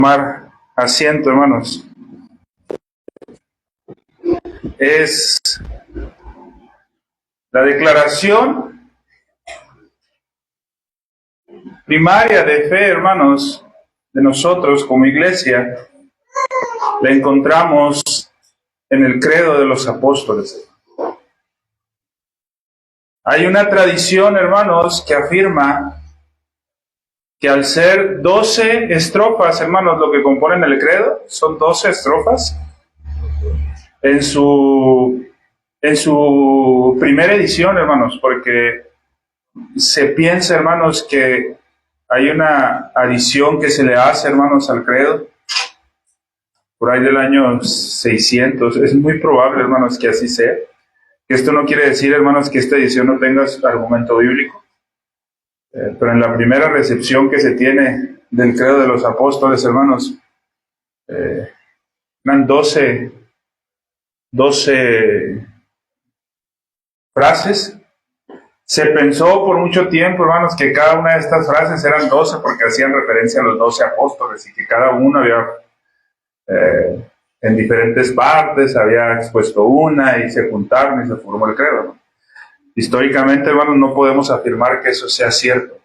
Tomar asiento, hermanos. Es la declaración primaria de fe, hermanos, de nosotros como iglesia. La encontramos en el credo de los apóstoles. Hay una tradición, hermanos, que afirma que al ser 12 estrofas, hermanos, lo que componen el credo, son 12 estrofas. En su primera edición, hermanos, porque se piensa, hermanos, que hay una adición que se le hace, hermanos, al credo, por ahí del año 600. Es muy probable, hermanos, que así sea. Esto no quiere decir, hermanos, que esta edición no tenga argumento bíblico. Pero en la primera recepción que se tiene del credo de los apóstoles, hermanos, eran 12 frases. Se pensó por mucho tiempo, hermanos, que cada una de estas frases eran 12 porque hacían referencia a los 12 apóstoles y que cada uno había, en diferentes partes, había expuesto una y se juntaron y se formó el credo, ¿no? Históricamente, hermanos, no podemos afirmar que eso sea cierto.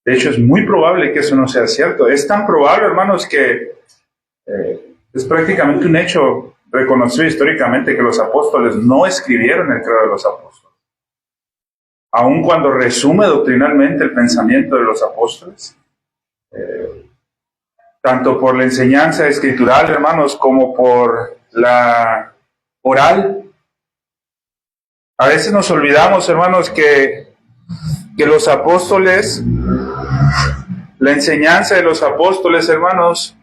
De hecho, es muy probable que eso no sea cierto. Es tan probable, hermanos, que es prácticamente un hecho reconocido históricamente que los apóstoles no escribieron el credo de los apóstoles. Aun cuando resume doctrinalmente el pensamiento de los apóstoles, tanto por la enseñanza escritural, hermanos, como por la oral. A veces nos olvidamos, hermanos, que los apóstoles, la enseñanza de los apóstoles, hermanos,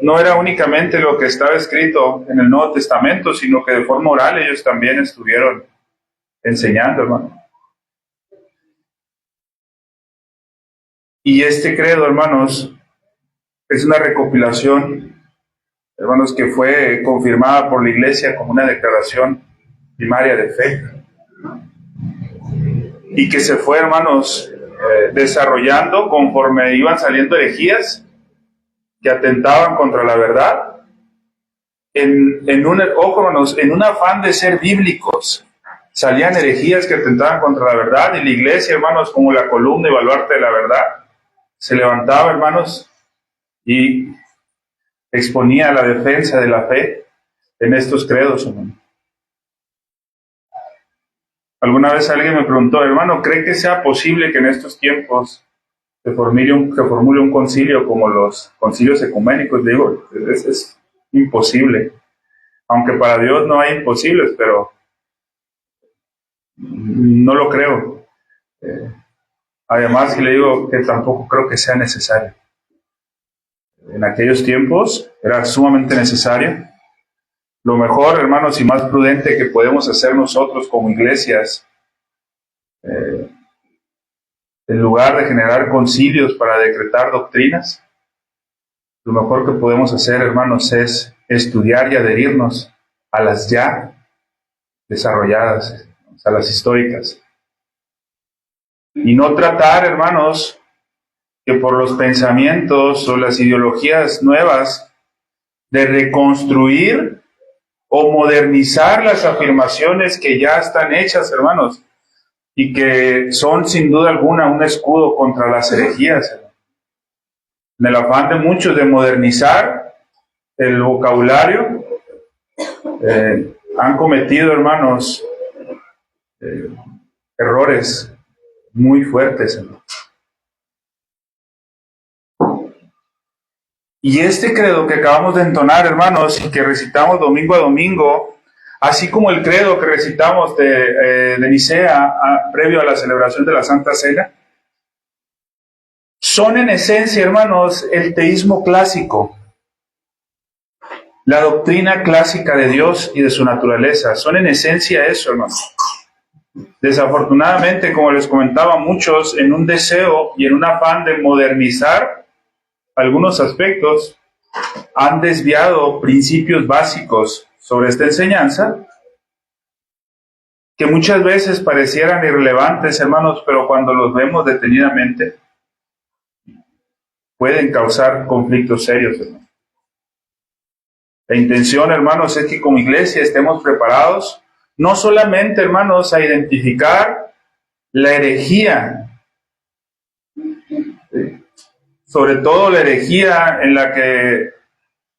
no era únicamente lo que estaba escrito en el Nuevo Testamento, sino que de forma oral ellos también estuvieron enseñando, hermano. Y este credo, hermanos, es una recopilación, hermanos, que fue confirmada por la Iglesia como una declaración primaria de fe. Y que se fue, hermanos, desarrollando conforme iban saliendo herejías que atentaban contra la verdad, en un afán de ser bíblicos. Salían herejías que atentaban contra la verdad y la Iglesia, hermanos, como la columna y baluarte de la verdad, se levantaba, hermanos, y exponía la defensa de la fe en estos credos, hermano. Alguna vez alguien me preguntó, hermano, ¿cree que sea posible que en estos tiempos se formule un concilio como los concilios ecuménicos? Digo, es imposible. Aunque para Dios no hay imposibles, pero no lo creo. Además, le digo que tampoco creo que sea necesario. En aquellos tiempos era sumamente necesario. Lo mejor, hermanos, y más prudente que podemos hacer nosotros como iglesias, en lugar de generar concilios para decretar doctrinas, lo mejor que podemos hacer, hermanos, es estudiar y adherirnos a las ya desarrolladas, a las históricas. Y no tratar, hermanos, que por los pensamientos o las ideologías nuevas de reconstruir o modernizar las afirmaciones que ya están hechas, hermanos, y que son sin duda alguna un escudo contra las herejías. En el afán de muchos de modernizar el vocabulario, han cometido, hermanos, errores muy fuertes, hermanos. Y este credo que acabamos de entonar, hermanos, y que recitamos domingo a domingo, así como el credo que recitamos de Nicea previo a la celebración de la Santa Cena, son en esencia, hermanos, el teísmo clásico, la doctrina clásica de Dios y de su naturaleza. Son en esencia eso, hermanos. Desafortunadamente, como les comentaba, muchos en un deseo y en un afán de modernizar algunos aspectos, han desviado principios básicos sobre esta enseñanza, que muchas veces parecieran irrelevantes, hermanos, pero cuando los vemos detenidamente, pueden causar conflictos serios, hermano. La intención, hermanos, es que como iglesia estemos preparados, no solamente, hermanos, a identificar la herejía, sobre todo la herejía en la que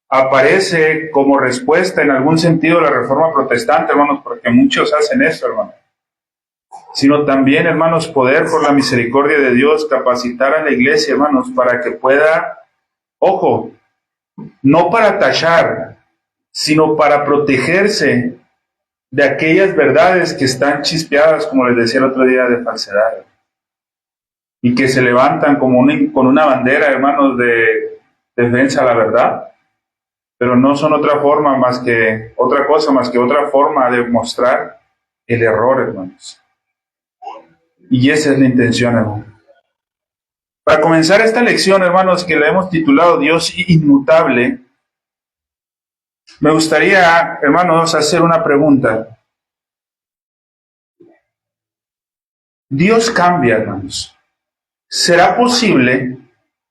aparece como respuesta en algún sentido la reforma protestante, hermanos, porque muchos hacen eso, hermanos, sino también, hermanos, poder por la misericordia de Dios capacitar a la iglesia, hermanos, para que pueda, ojo, no para tachar, sino para protegerse de aquellas verdades que están chispeadas, como les decía el otro día, de falsedad, y que se levantan como con una bandera, hermanos, de defensa a la verdad, pero no son otra forma más que otra cosa, más que otra forma de mostrar el error, hermanos. Y esa es la intención, hermano. Para comenzar esta lección, hermanos, que la hemos titulado Dios inmutable, me gustaría, hermanos, hacer una pregunta. Dios cambia, hermanos. ¿Será posible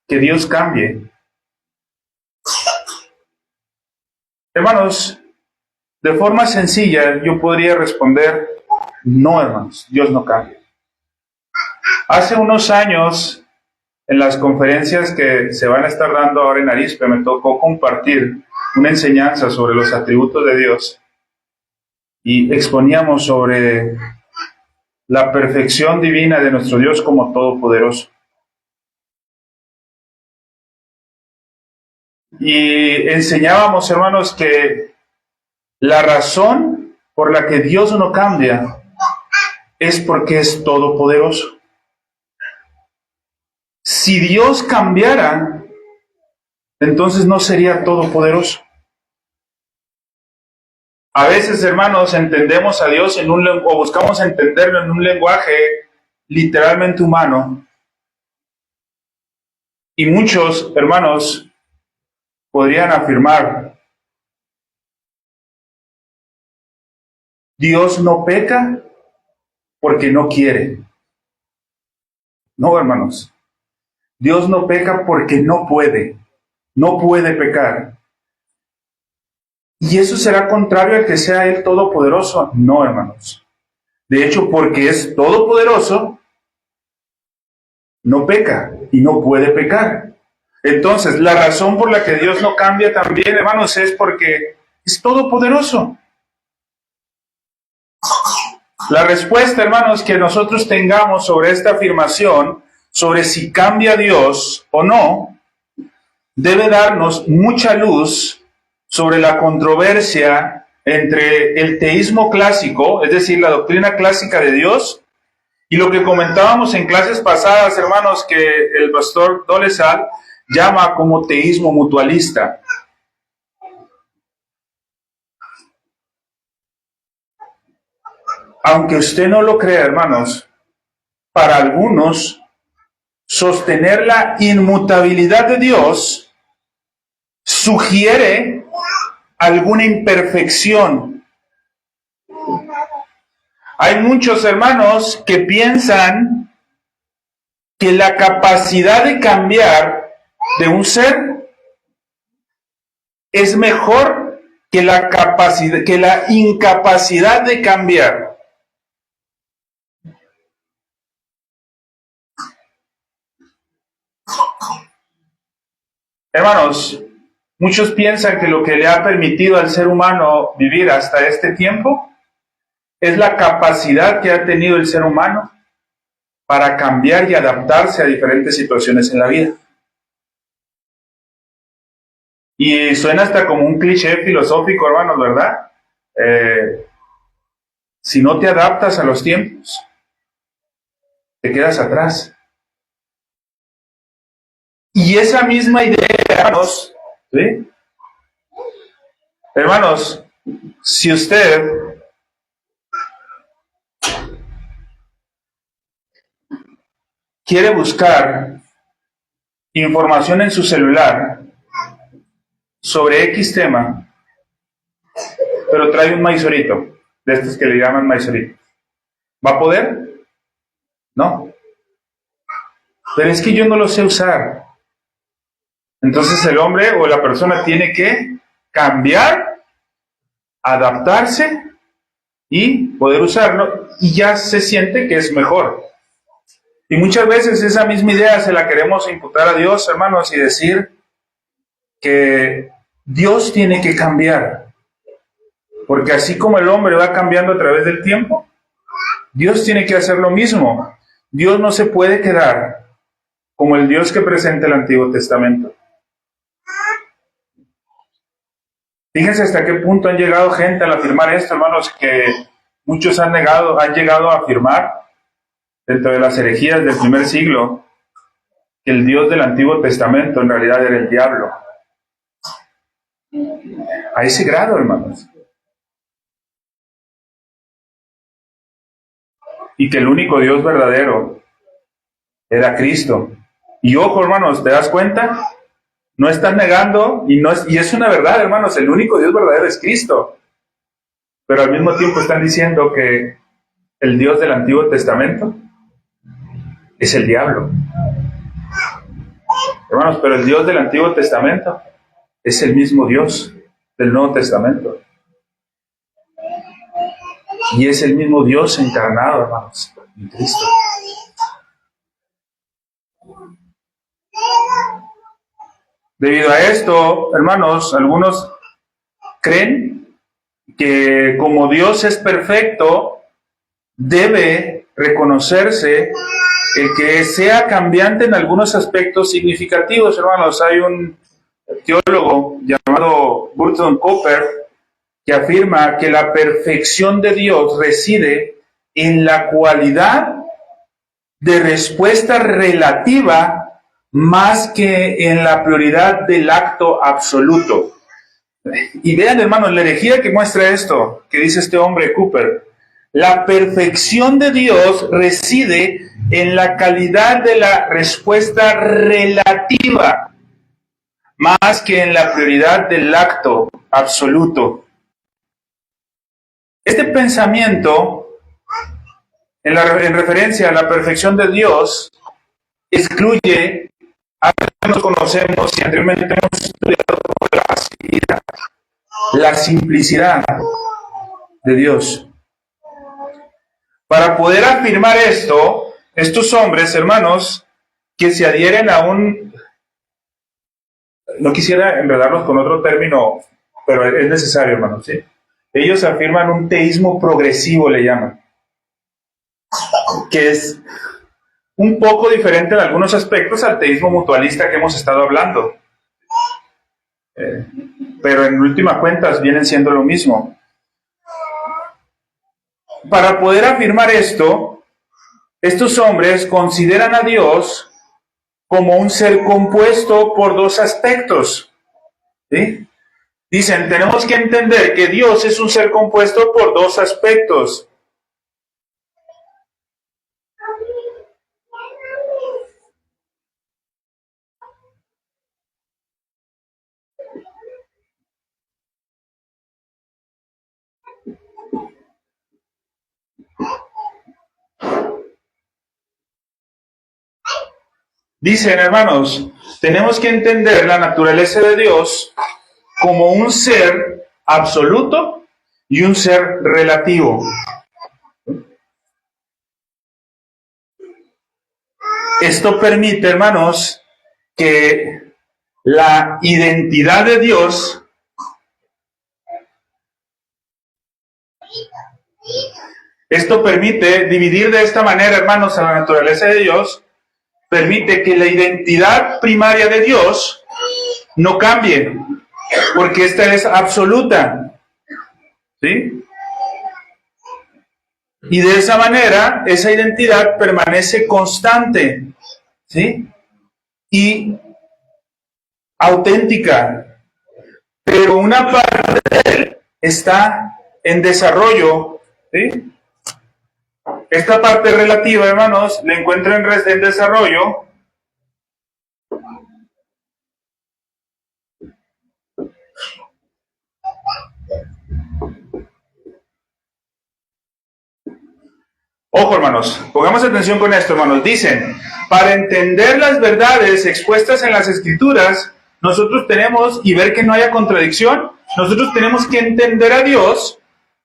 que Dios cambie? Hermanos, de forma sencilla yo podría responder, no, hermanos, Dios no cambia. Hace unos años, en las conferencias que se van a estar dando ahora en Arizpe, me tocó compartir una enseñanza sobre los atributos de Dios y exponíamos sobre la perfección divina de nuestro Dios como todopoderoso. Y enseñábamos, hermanos, que la razón por la que Dios no cambia es porque es todopoderoso. Si Dios cambiara, entonces no sería todopoderoso. A veces, hermanos, entendemos a Dios o buscamos entenderlo en un lenguaje literalmente humano. Y muchos, hermanos, podrían afirmar, Dios no peca porque no quiere. No, hermanos. Dios no peca porque no puede pecar. ¿Y eso será contrario a que sea Él todopoderoso? No, hermanos. De hecho, porque es todopoderoso, no peca y no puede pecar. Entonces, la razón por la que Dios no cambia también, hermanos, es porque es todopoderoso. La respuesta, hermanos, que nosotros tengamos sobre esta afirmación, sobre si cambia Dios o no, debe darnos mucha luz sobre la controversia entre el teísmo clásico, es decir, la doctrina clásica de Dios, y lo que comentábamos en clases pasadas, hermanos, que el pastor Dolezal llama como teísmo mutualista. Aunque usted no lo crea, hermanos, para algunos, sostener la inmutabilidad de Dios sugiere alguna imperfección. Hay muchos hermanos que piensan que la capacidad de cambiar de un ser es mejor que la incapacidad de cambiar. Hermanos, muchos piensan que lo que le ha permitido al ser humano vivir hasta este tiempo es la capacidad que ha tenido el ser humano para cambiar y adaptarse a diferentes situaciones en la vida. Y suena hasta como un cliché filosófico, hermanos, ¿verdad? Si no te adaptas a los tiempos, te quedas atrás. Y esa misma idea, hermanos, ¿sí? Hermanos, si usted quiere buscar información en su celular sobre X tema, pero trae un maizorito, de estos que le llaman maizorito, ¿va a poder? No. Pero es que yo no lo sé usar. Entonces el hombre o la persona tiene que cambiar, adaptarse y poder usarlo, y ya se siente que es mejor. Y muchas veces esa misma idea se la queremos imputar a Dios, hermanos, y decir que Dios tiene que cambiar. Porque así como el hombre va cambiando a través del tiempo, Dios tiene que hacer lo mismo. Dios no se puede quedar como el Dios que presenta el Antiguo Testamento. Fíjense hasta qué punto han llegado gente al afirmar esto, hermanos, que muchos han llegado a afirmar dentro de las herejías del primer siglo que el Dios del Antiguo Testamento en realidad era el diablo. A ese grado, hermanos. Y que el único Dios verdadero era Cristo. Y ojo, hermanos, ¿te das cuenta? No están negando, y es una verdad, hermanos, el único Dios verdadero es Cristo. Pero al mismo tiempo están diciendo que el Dios del Antiguo Testamento es el diablo. Hermanos, pero el Dios del Antiguo Testamento es el mismo Dios del Nuevo Testamento. Y es el mismo Dios encarnado, hermanos, en Cristo. Debido a esto, hermanos, algunos creen que como Dios es perfecto, debe reconocerse el que sea cambiante en algunos aspectos significativos, hermanos. Hay un teólogo llamado Burton Cooper que afirma que la perfección de Dios reside en la cualidad de respuesta relativa más que en la prioridad del acto absoluto. Y vean, hermanos, la herejía que muestra esto, que dice este hombre Cooper. La perfección de Dios reside en la calidad de la respuesta relativa, más que en la prioridad del acto absoluto. Este pensamiento, en referencia a la perfección de Dios, excluye a lo que nos conocemos y anteriormente hemos estudiado la simplicidad de Dios. Para poder afirmar esto, estos hombres, hermanos, que se adhieren a un... No quisiera enredarlos con otro término, pero es necesario, hermanos, ¿sí? Ellos afirman un teísmo progresivo, le llaman, que es un poco diferente en algunos aspectos al teísmo mutualista que hemos estado hablando. Pero en últimas cuentas vienen siendo lo mismo. Para poder afirmar esto, estos hombres consideran a Dios como un ser compuesto por dos aspectos, ¿sí? Dicen, tenemos que entender que Dios es un ser compuesto por dos aspectos. Dicen, hermanos, tenemos que entender la naturaleza de Dios como un ser absoluto y un ser relativo. Esto permite, hermanos, que la identidad de Dios permite dividir de esta manera, hermanos, a la naturaleza de Dios, permite que la identidad primaria de Dios no cambie, porque esta es absoluta, ¿sí? Y de esa manera, esa identidad permanece constante, ¿sí? Y auténtica. Pero una parte de él está en desarrollo, ¿sí? Esta parte relativa, hermanos, la encuentra en desarrollo. Ojo, hermanos, pongamos atención con esto, hermanos. Dicen, para entender las verdades expuestas en las Escrituras, nosotros tenemos, y ver que no haya contradicción, nosotros tenemos que entender a Dios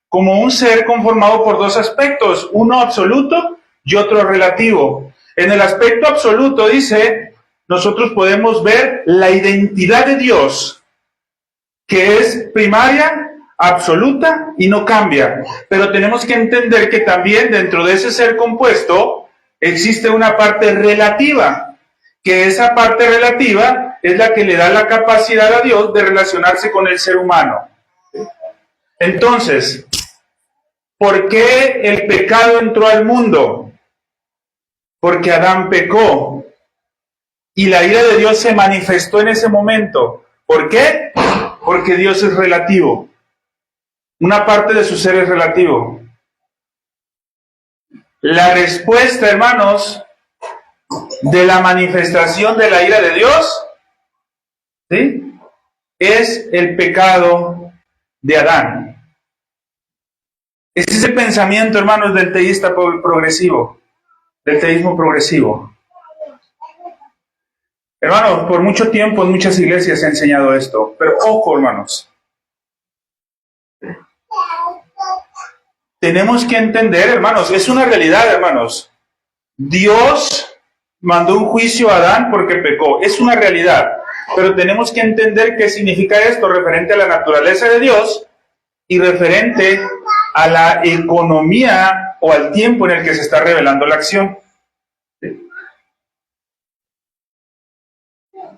como un ser conformado por dos aspectos, uno absoluto y otro relativo. En el aspecto absoluto, dice, nosotros podemos ver la identidad de Dios, que es primaria, absoluta y no cambia. Pero tenemos que entender que también dentro de ese ser compuesto existe una parte relativa, que esa parte relativa es la que le da la capacidad a Dios de relacionarse con el ser humano. Entonces, ¿por qué el pecado entró al mundo? Porque Adán pecó y la ira de Dios se manifestó en ese momento. ¿Por qué? Porque Dios es relativo. Una parte de su ser es relativo. La respuesta, hermanos, de la manifestación de la ira de Dios, ¿sí?, es el pecado de Adán. Ese es el pensamiento, hermanos, del teísta progresivo, del teísmo progresivo. Hermanos, por mucho tiempo en muchas iglesias se ha enseñado esto, pero ojo, hermanos. Tenemos que entender, hermanos, es una realidad, hermanos. Dios mandó un juicio a Adán porque pecó, es una realidad. Pero tenemos que entender qué significa esto referente a la naturaleza de Dios y referente a la economía o al tiempo en el que se está revelando la acción. ¿Sí?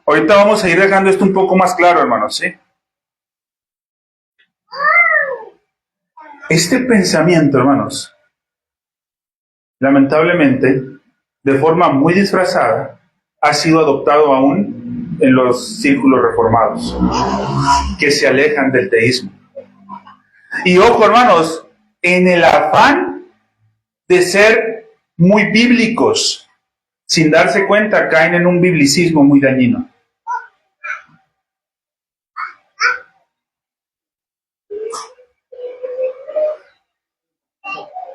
Ahorita vamos a ir dejando esto un poco más claro, hermanos, ¿sí? Este pensamiento, hermanos, lamentablemente, de forma muy disfrazada, ha sido adoptado aún en los círculos reformados, que se alejan del teísmo. Y ojo, hermanos, en el afán de ser muy bíblicos, sin darse cuenta, caen en un biblicismo muy dañino.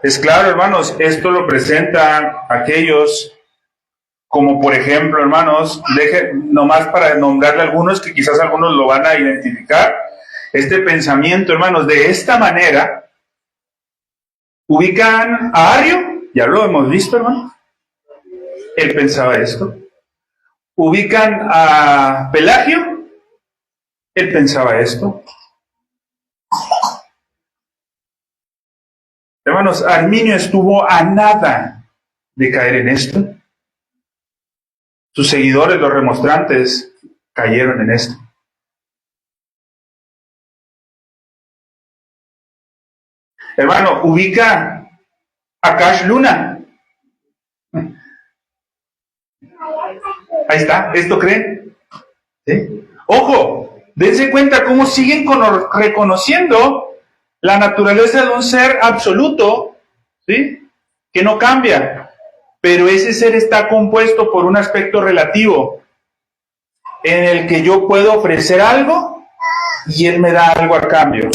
Es claro, hermanos, esto lo presentan aquellos, como por ejemplo, hermanos, nomás para nombrarle algunos, que quizás algunos lo van a identificar, este pensamiento, hermanos, de esta manera, ubican a Ario, ya lo hemos visto, hermanos, él pensaba esto. Ubican a Pelagio, él pensaba esto. Hermanos, Arminio estuvo a nada de caer en esto. Sus seguidores, los remonstrantes, cayeron en esto. Hermano, ubica a Cash Luna. Ahí está, ¿esto creen? ¿Sí? Ojo, dense cuenta cómo siguen reconociendo la naturaleza de un ser absoluto, ¿sí?, que no cambia, pero ese ser está compuesto por un aspecto relativo, en el que yo puedo ofrecer algo y él me da algo a cambio.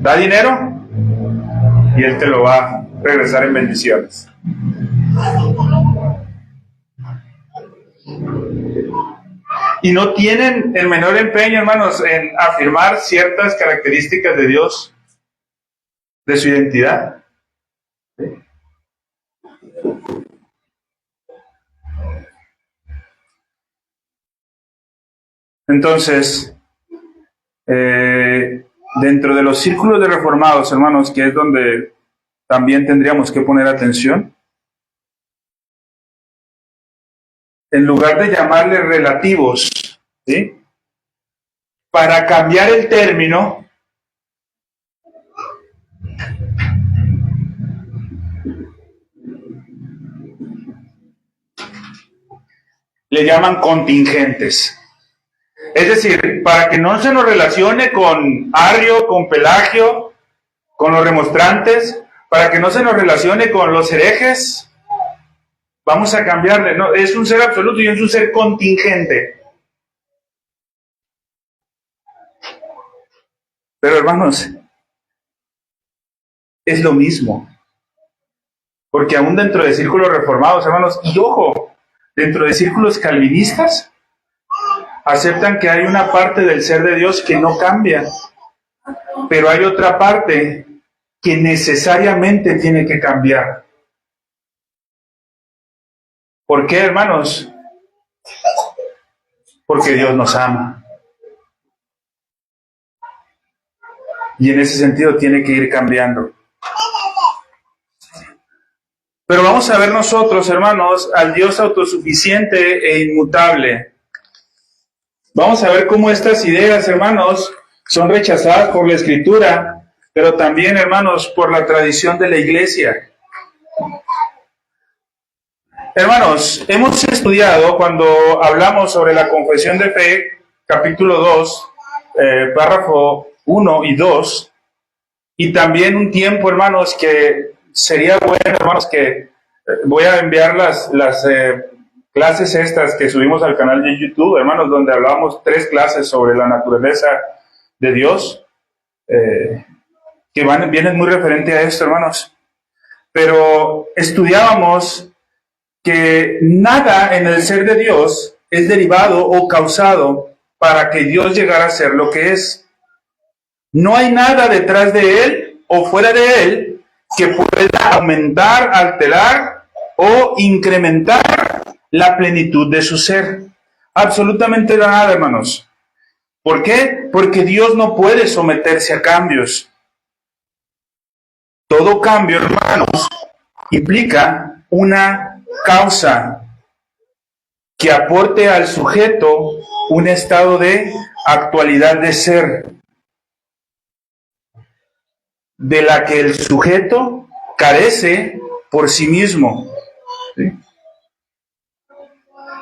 Da dinero y él te lo va a regresar en bendiciones. Y no tienen el menor empeño, hermanos, en afirmar ciertas características de Dios, de su identidad. Entonces, dentro de los círculos de reformados, hermanos, que es donde también tendríamos que poner atención, en lugar de llamarles relativos, ¿sí?, para cambiar el término, le llaman contingentes. Es decir, para que no se nos relacione con Arrio, con Pelagio, con los remonstrantes, para que no se nos relacione con los herejes, vamos a cambiarle. No, es un ser absoluto y es un ser contingente. Pero hermanos, es lo mismo. Porque aún dentro de círculos reformados, hermanos, y ojo, dentro de círculos calvinistas, aceptan que hay una parte del ser de Dios que no cambia, pero hay otra parte que necesariamente tiene que cambiar. ¿Por qué, hermanos? Porque Dios nos ama. Y en ese sentido tiene que ir cambiando. Pero vamos a ver nosotros, hermanos, al Dios autosuficiente e inmutable. Vamos a ver cómo estas ideas, hermanos, son rechazadas por la Escritura, pero también, hermanos, por la tradición de la Iglesia. Hermanos, hemos estudiado cuando hablamos sobre la confesión de fe, capítulo 2, párrafo 1 y 2, y también un tiempo, hermanos, que sería bueno, hermanos, que voy a enviar las clases estas que subimos al canal de YouTube, hermanos, donde hablábamos 3 clases sobre la naturaleza de Dios, que vienen muy referente a esto, hermanos. Pero estudiábamos que nada en el ser de Dios es derivado o causado para que Dios llegara a ser lo que es. No hay nada detrás de Él o fuera de Él que pueda aumentar, alterar o incrementar la plenitud de su ser. Absolutamente nada, hermanos. ¿Por qué? Porque Dios no puede someterse a cambios. Todo cambio, hermanos, implica una causa que aporte al sujeto un estado de actualidad de ser, de la que el sujeto carece por sí mismo. ¿Sí?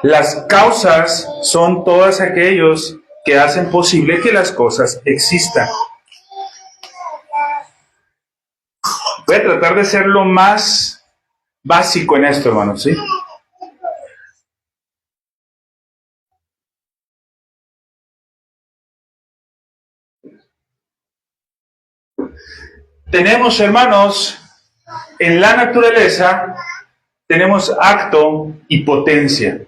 Las causas son todos aquellos que hacen posible que las cosas existan. Voy a tratar de ser lo más básico en esto, hermanos, ¿sí? Tenemos, hermanos, en la naturaleza, tenemos acto y potencia.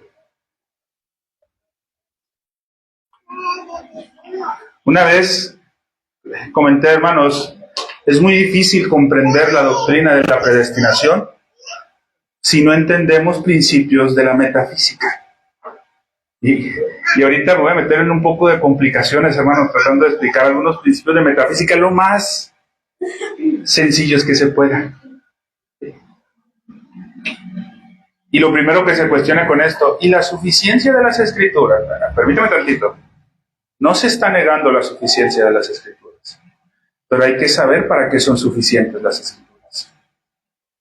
Una vez comenté, hermanos, es muy difícil comprender la doctrina de la predestinación si no entendemos principios de la metafísica. Y ahorita me voy a meter en un poco de complicaciones, hermanos, tratando de explicar algunos principios de metafísica lo más sencillos que se pueda. Y lo primero que se cuestiona con esto, ¿y la suficiencia de las Escrituras? Permítame tantito. No se está negando la suficiencia de las Escrituras, pero hay que saber para qué son suficientes las Escrituras.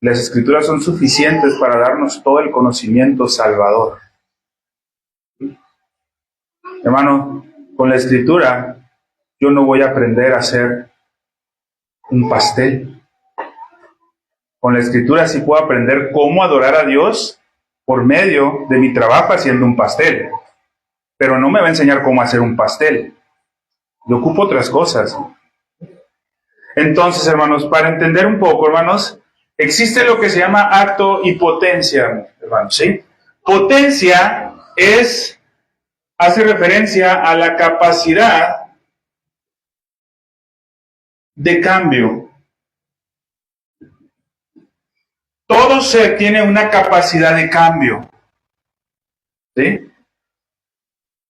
Las Escrituras son suficientes para darnos todo el conocimiento salvador. Hermano, con la Escritura yo no voy a aprender a hacer un pastel. Con la Escritura sí puedo aprender cómo adorar a Dios por medio de mi trabajo haciendo un pastel. Pero no me va a enseñar cómo hacer un pastel. Yo ocupo otras cosas. Entonces, hermanos, para entender un poco, hermanos, existe lo que se llama acto y potencia, hermanos, ¿sí? Potencia hace referencia a la capacidad de cambio. Todo ser tiene una capacidad de cambio, ¿sí?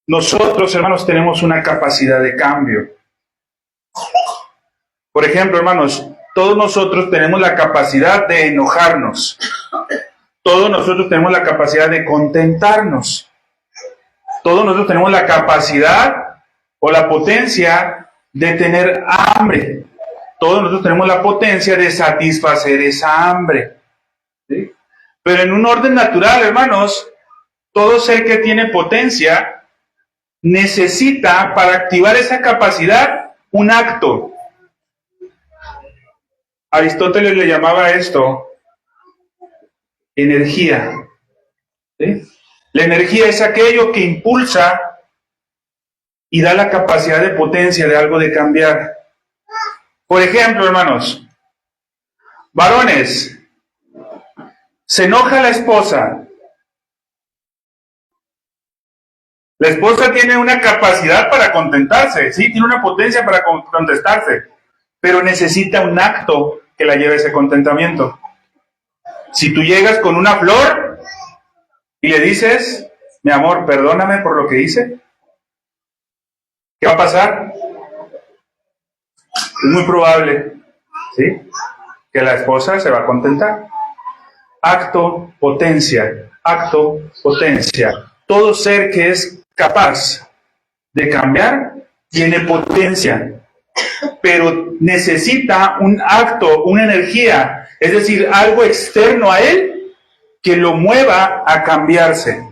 Nosotros, hermanos, tenemos una capacidad de cambio. Por ejemplo, hermanos, todos nosotros tenemos la capacidad de enojarnos. Todos nosotros tenemos la capacidad de contentarnos. Todos nosotros tenemos la capacidad o la potencia de tener hambre. Todos nosotros tenemos la potencia de satisfacer esa hambre. ¿Sí? Pero en un orden natural, hermanos, todo ser que tiene potencia necesita, para activar esa capacidad, un acto. Aristóteles le llamaba esto energía. ¿Sí? La energía es aquello que impulsa y da la capacidad de potencia de algo de cambiar. Por ejemplo, hermanos, varones, Se enoja la esposa. La esposa tiene una capacidad para contentarse, sí, tiene una potencia para contestarse, pero necesita un acto que la lleve a ese contentamiento. Si tú llegas con una flor y le dices, mi amor, perdóname por lo que hice, ¿qué va a pasar? Es muy probable, ¿sí?, que la esposa se va a contentar. Acto, potencia, acto, potencia. Todo ser que es capaz de cambiar tiene potencia, pero necesita un acto, una energía, es decir, algo externo a él que lo mueva a cambiarse.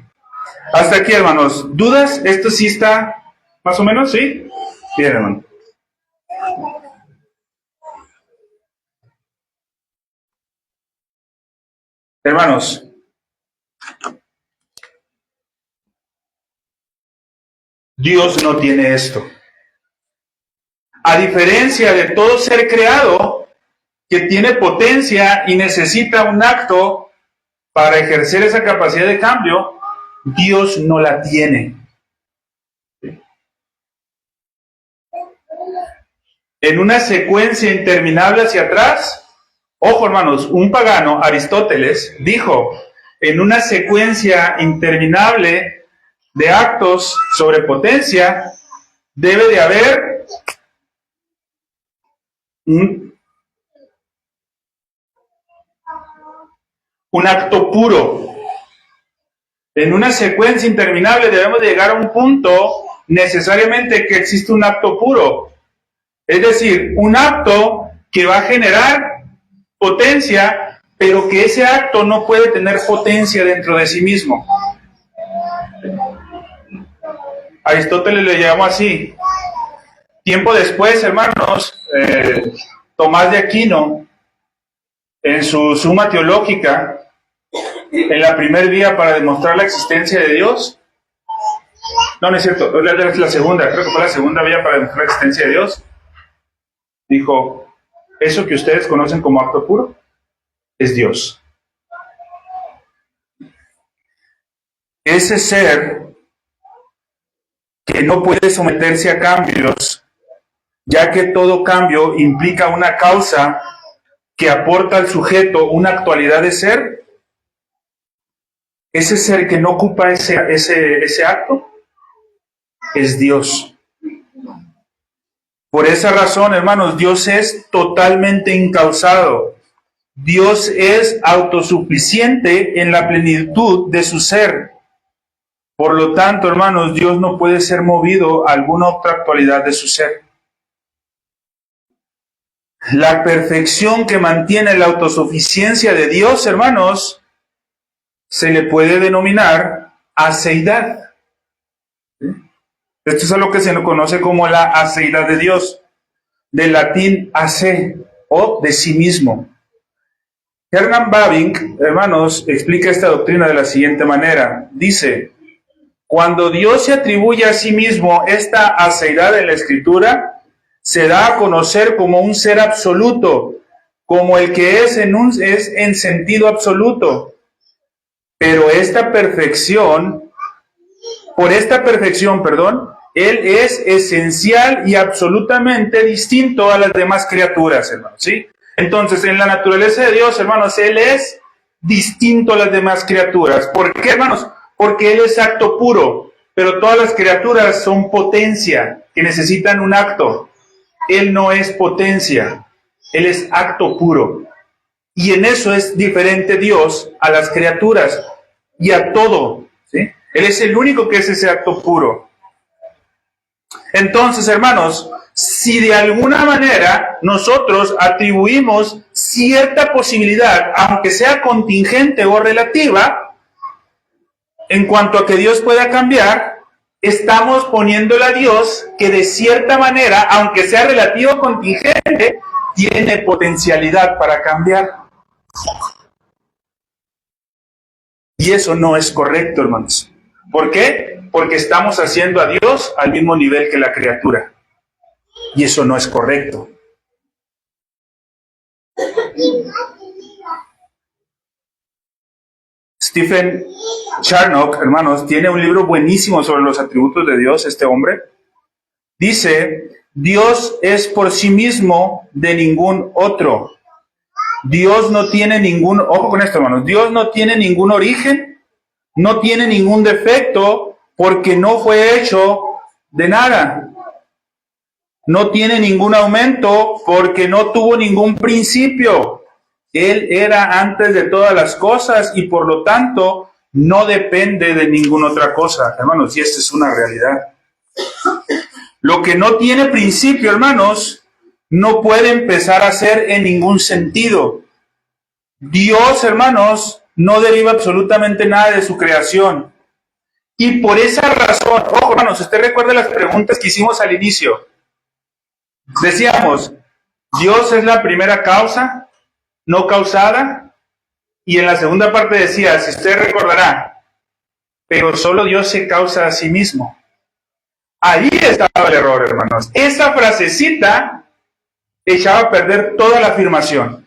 Hasta aquí, hermanos. ¿Dudas? ¿Esto sí está más o menos? ¿Sí? Bien, hermano. Hermanos, Dios no tiene esto. A diferencia de todo ser creado que tiene potencia y necesita un acto para ejercer esa capacidad de cambio, Dios no la tiene. En una secuencia interminable hacia atrás, ojo hermanos, un pagano, Aristóteles, dijo, en una secuencia interminable de actos sobre potencia, debe de haber un acto puro. En una secuencia interminable debemos de llegar a un punto necesariamente que existe un acto puro. Es decir, un acto que va a generar potencia, pero que ese acto no puede tener potencia dentro de sí mismo. Aristóteles le llamó así. Tiempo después, hermanos, Tomás de Aquino, en su Suma Teológica, en la primer vía para demostrar la existencia de Dios, no es cierto, es la segunda, creo que fue la segunda vía para demostrar la existencia de Dios, dijo, eso que ustedes conocen como acto puro, es Dios. Ese ser que no puede someterse a cambios, ya que todo cambio implica una causa que aporta al sujeto una actualidad de ser, ese ser que no ocupa ese acto, es Dios. Por esa razón, hermanos, Dios es totalmente incausado. Dios es autosuficiente en la plenitud de su ser. Por lo tanto, hermanos, Dios no puede ser movido a alguna otra actualidad de su ser. La perfección que mantiene la autosuficiencia de Dios, hermanos, se le puede denominar aceidad. Esto es a lo que se conoce como la aceidad de Dios, del latín ace, o de sí mismo. Hermann Bavinck, hermanos, explica esta doctrina de la siguiente manera. Dice, cuando Dios se atribuye a sí mismo esta aceidad en la Escritura, se da a conocer como un ser absoluto, como el que es en sentido absoluto. Pero por esta perfección, Él es esencial y absolutamente distinto a las demás criaturas, hermanos, ¿sí? Entonces, en la naturaleza de Dios, hermanos, Él es distinto a las demás criaturas. ¿Por qué, hermanos? Porque Él es acto puro, pero todas las criaturas son potencia, que necesitan un acto. Él no es potencia, Él es acto puro. Y en eso es diferente Dios a las criaturas y a todo, ¿sí? Él es el único que es ese acto puro. Entonces, hermanos, si de alguna manera nosotros atribuimos cierta posibilidad, aunque sea contingente o relativa, en cuanto a que Dios pueda cambiar, estamos poniéndole a Dios que de cierta manera, aunque sea relativo o contingente, tiene potencialidad para cambiar. Y eso no es correcto, hermanos. ¿Por qué? Porque estamos haciendo a Dios al mismo nivel que la criatura. Y eso no es correcto. Stephen Charnock, hermanos, tiene un libro buenísimo sobre los atributos de Dios, este hombre. Dice, Dios es por sí mismo de ningún otro. Dios no tiene ningún, ojo con esto, hermanos, Dios no tiene ningún origen, no tiene ningún defecto, porque no fue hecho de nada. No tiene ningún aumento, porque no tuvo ningún principio. Él era antes de todas las cosas y por lo tanto no depende de ninguna otra cosa. Hermanos, y esta es una realidad. Lo que no tiene principio, hermanos, no puede empezar a ser en ningún sentido. Dios, hermanos, no deriva absolutamente nada de su creación. Y por esa razón, ojo, hermanos, usted recuerda las preguntas que hicimos al inicio. Decíamos, Dios es la primera causa, no causada. Y en la segunda parte decía, si usted recordará, pero solo Dios se causa a sí mismo. Ahí estaba el error, hermanos. Esa frasecita echaba a perder toda la afirmación.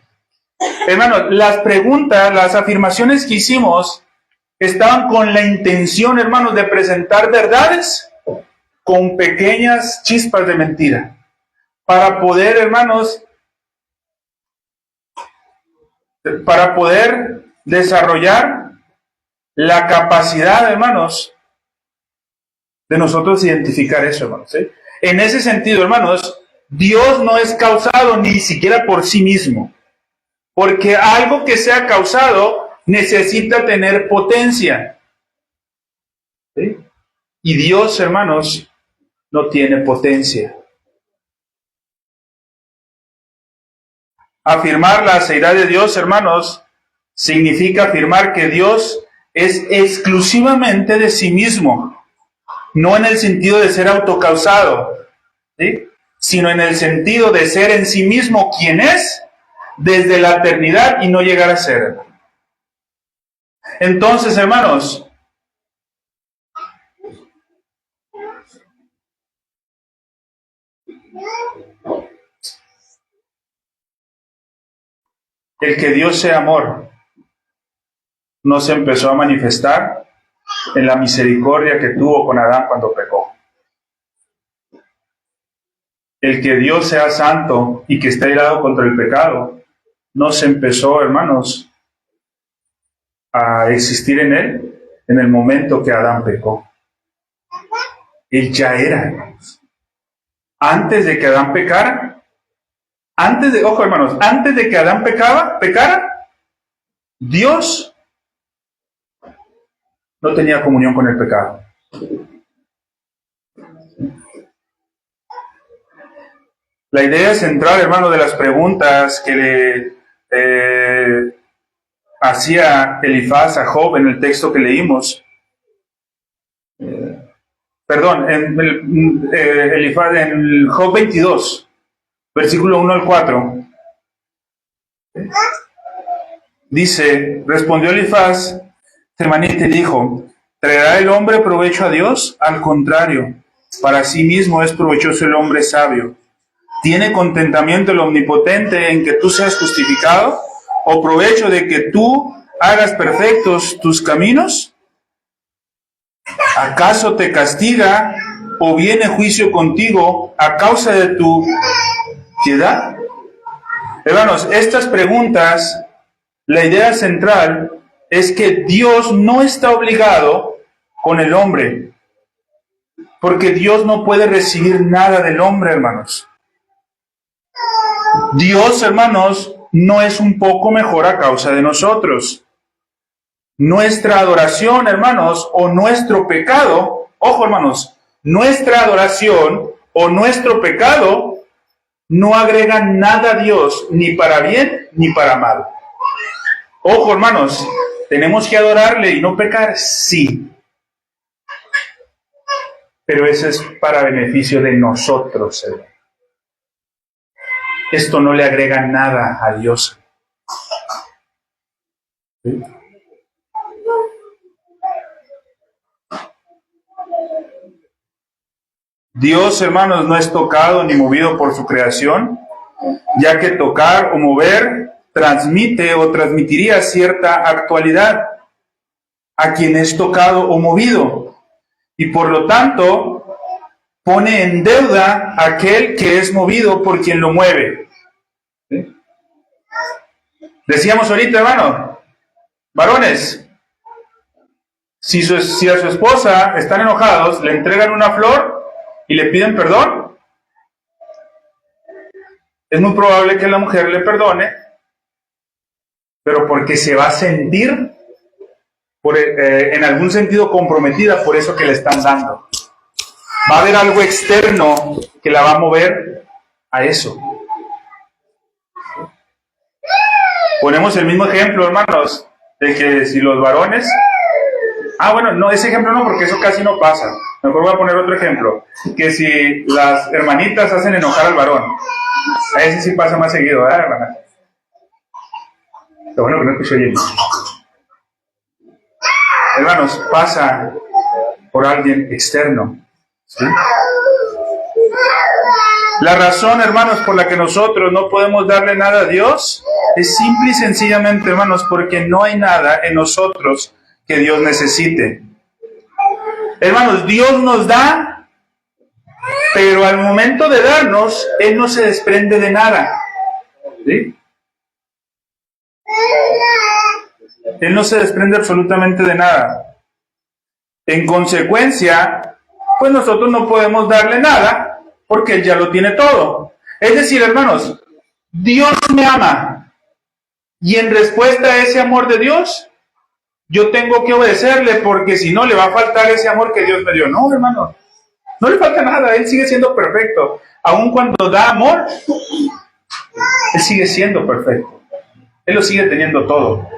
Hermanos, las preguntas, las afirmaciones que hicimos estaban con la intención, hermanos, de presentar verdades con pequeñas chispas de mentira. Para poder, hermanos, para poder desarrollar la capacidad, hermanos, de nosotros identificar eso, hermanos. ¿Sí? En ese sentido, hermanos, Dios no es causado ni siquiera por sí mismo. Porque algo que sea causado necesita tener potencia. ¿Sí? Y Dios, hermanos, no tiene potencia. Afirmar la seidad de Dios, hermanos, significa afirmar que Dios es exclusivamente de sí mismo, no en el sentido de ser autocausado, ¿sí? Sino en el sentido de ser en sí mismo quien es desde la eternidad y no llegar a ser. Entonces, hermanos, el que Dios sea amor no se empezó a manifestar en la misericordia que tuvo con Adán cuando pecó. El que Dios sea santo y que esté airado contra el pecado no se empezó, hermanos, a existir en él en el momento que Adán pecó. Él ya era, hermanos. Antes de que Adán pecara, ojo, hermanos, antes de que Adán pecara, Dios no tenía comunión con el pecado. La idea central, hermano, de las preguntas que le hacía Elifaz a Job en el texto que leímos, Elifaz en el Job 22, versículo 1 al 4, dice, respondió Elifaz, Temanita, y dijo, ¿traerá el hombre provecho a Dios? Al contrario, para sí mismo es provechoso el hombre sabio. ¿Tiene contentamiento el Omnipotente en que tú seas justificado? ¿O provecho de que tú hagas perfectos tus caminos? ¿Acaso te castiga o viene juicio contigo a causa de tu piedad? Hermanos, estas preguntas, la idea central es que Dios no está obligado con el hombre, porque Dios no puede recibir nada del hombre, hermanos. Dios, hermanos, no es un poco mejor a causa de nosotros. Nuestra adoración, hermanos, o nuestro pecado, ojo, hermanos, nuestra adoración o nuestro pecado no agregan nada a Dios, ni para bien ni para mal. Ojo, hermanos, ¿tenemos que adorarle y no pecar? Sí. Pero eso es para beneficio de nosotros, hermanos. Esto no le agrega nada a Dios. ¿Sí? Dios, hermanos, no es tocado ni movido por su creación, ya que tocar o mover transmite o transmitiría cierta actualidad. a quien es tocado o movido, y por lo tanto pone en deuda a aquel que es movido por quien lo mueve. ¿Sí? Decíamos ahorita, hermano, varones, si a su esposa están enojados, le entregan una flor y le piden perdón, es muy probable que la mujer le perdone, pero porque se va a sentir en algún sentido comprometida por eso que le están dando. Va a haber algo externo que la va a mover a eso. Ponemos el mismo ejemplo, hermanos, de que si los varones... bueno, no, ese ejemplo no, porque eso casi no pasa. Mejor voy a poner otro ejemplo. Que si las hermanitas hacen enojar al varón. A ese sí pasa más seguido, ¿verdad, hermana? Lo bueno que no escucho bien. Hermanos, pasa por alguien externo. ¿Sí? La razón, hermanos, por la que nosotros no podemos darle nada a Dios es simple y sencillamente, hermanos, porque no hay nada en nosotros que Dios necesite. Hermanos, Dios nos da, pero al momento de darnos, Él no se desprende de nada. ¿Sí? Él no se desprende absolutamente de nada. En consecuencia, pues nosotros no podemos darle nada, porque Él ya lo tiene todo. Es decir, hermanos, Dios me ama, y en respuesta a ese amor de Dios, yo tengo que obedecerle, porque si no le va a faltar ese amor que Dios me dio. No, hermano, no le falta nada, Él sigue siendo perfecto. Aun cuando da amor, Él sigue siendo perfecto. Él lo sigue teniendo todo.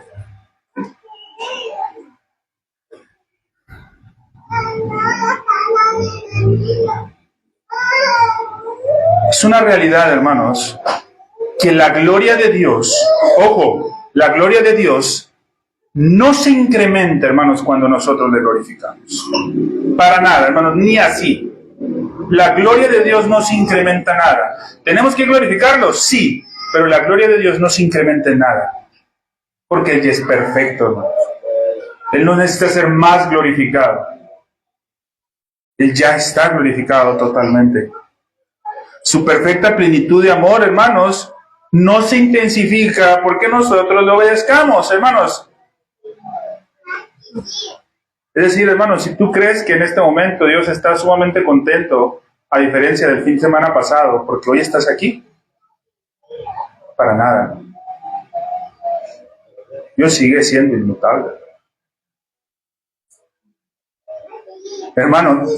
Es una realidad, hermanos, que la gloria de Dios, ojo, la gloria de Dios no se incrementa, hermanos, cuando nosotros le glorificamos. Para nada, hermanos, ni así. La gloria de Dios no se incrementa nada. ¿Tenemos que glorificarlo? Sí, pero la gloria de Dios no se incrementa en nada. Porque Él ya es perfecto, hermanos. Él no necesita ser más glorificado. Él ya está glorificado totalmente. Su perfecta plenitud de amor, hermanos, no se intensifica porque nosotros le obedezcamos, hermanos. Es decir, hermanos, si tú crees que en este momento Dios está sumamente contento, a diferencia del fin de semana pasado, porque hoy estás aquí, para nada. Dios sigue siendo inmutable. Hermanos,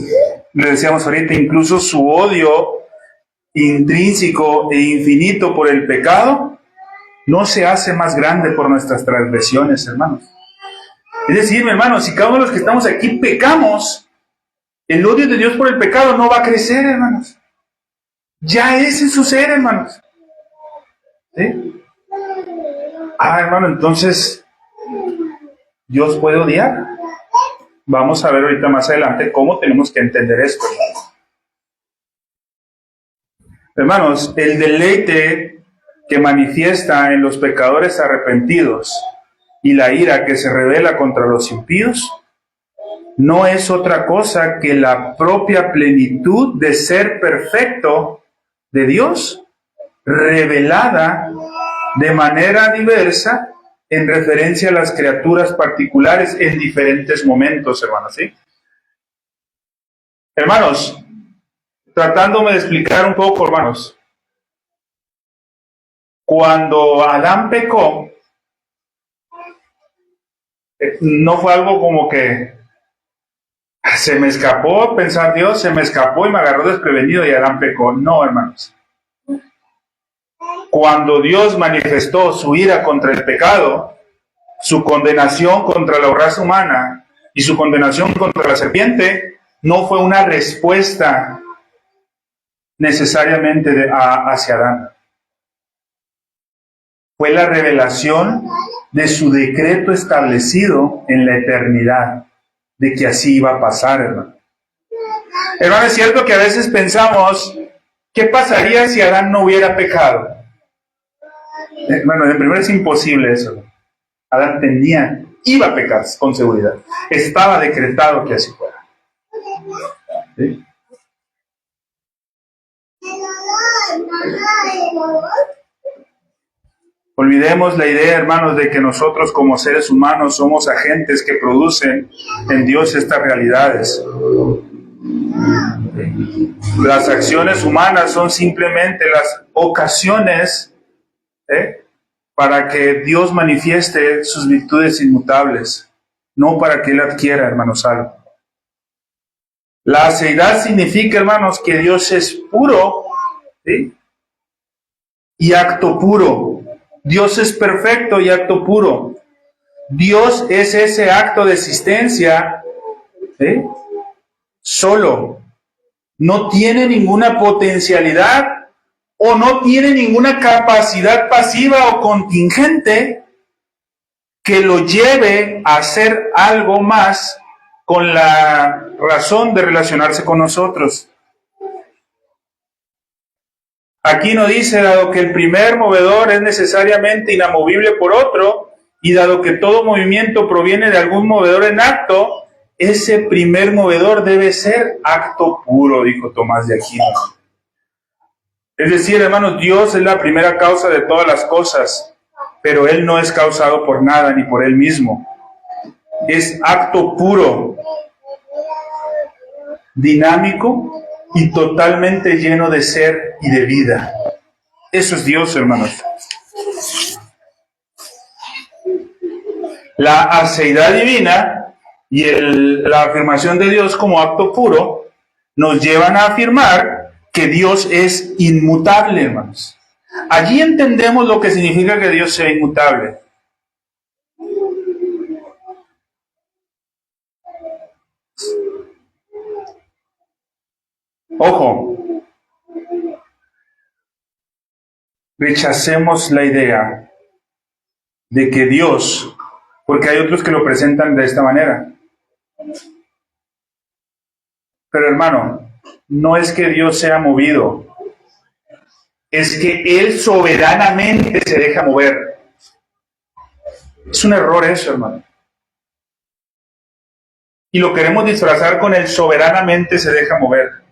le decíamos ahorita, incluso su odio intrínseco e infinito por el pecado no se hace más grande por nuestras transgresiones, hermanos. Es decir, hermanos, si cada uno de los que estamos aquí pecamos, el odio de Dios por el pecado no va a crecer, hermanos. Ya es en su ser, hermanos. ¿Sí? Hermano, entonces, ¿Dios puede odiar? Vamos a ver ahorita más adelante cómo tenemos que entender esto, hermanos. Hermanos, el deleite que manifiesta en los pecadores arrepentidos y la ira que se revela contra los impíos no es otra cosa que la propia plenitud de ser perfecto de Dios, revelada de manera diversa en referencia a las criaturas particulares en diferentes momentos, hermanos, ¿sí? Hermanos, tratándome de explicar un poco, hermanos, cuando Adán pecó, no fue algo como que se me escapó pensar Dios, se me escapó y me agarró desprevenido y Adán pecó. No, hermanos. Cuando Dios manifestó su ira contra el pecado, su condenación contra la raza humana y su condenación contra la serpiente, no fue una respuesta necesariamente hacia Adán. Fue la revelación de su decreto establecido en la eternidad, de que así iba a pasar, hermano. Hermano, es cierto que a veces pensamos, ¿qué pasaría si Adán no hubiera pecado? Bueno, en primer es imposible eso. Adán tenía iba a pecar con seguridad. Estaba decretado que así fuera. ¿Sí? Olvidemos la idea, hermanos, de que nosotros como seres humanos somos agentes que producen en Dios estas realidades. Las acciones humanas son simplemente las ocasiones para que Dios manifieste sus virtudes inmutables, no para que Él adquiera, hermanos, algo. La aceidad significa, hermanos, que Dios es puro, ¿sí? Y acto puro. Dios es perfecto y acto puro. Dios es ese acto de existencia, ¿sí? Solo. No tiene ninguna potencialidad o no tiene ninguna capacidad pasiva o contingente que lo lleve a hacer algo más con la razón de relacionarse con nosotros. Aquí no dice, dado que el primer movedor es necesariamente inamovible por otro, y dado que todo movimiento proviene de algún movedor en acto, ese primer movedor debe ser acto puro, dijo Tomás de Aquino. Es decir, hermanos, Dios es la primera causa de todas las cosas, pero Él no es causado por nada ni por Él mismo. Es acto puro, dinámico y totalmente lleno de ser y de vida. Eso es Dios, hermanos. La aceidad divina y la afirmación de Dios como acto puro nos llevan a afirmar que Dios es inmutable, hermanos. Allí entendemos lo que significa que Dios sea inmutable. Ojo, rechacemos la idea de que Dios, porque hay otros que lo presentan de esta manera. Pero hermano, no es que Dios sea movido, es que Él soberanamente se deja mover. Es un error eso, hermano. Y lo queremos disfrazar con el soberanamente se deja mover.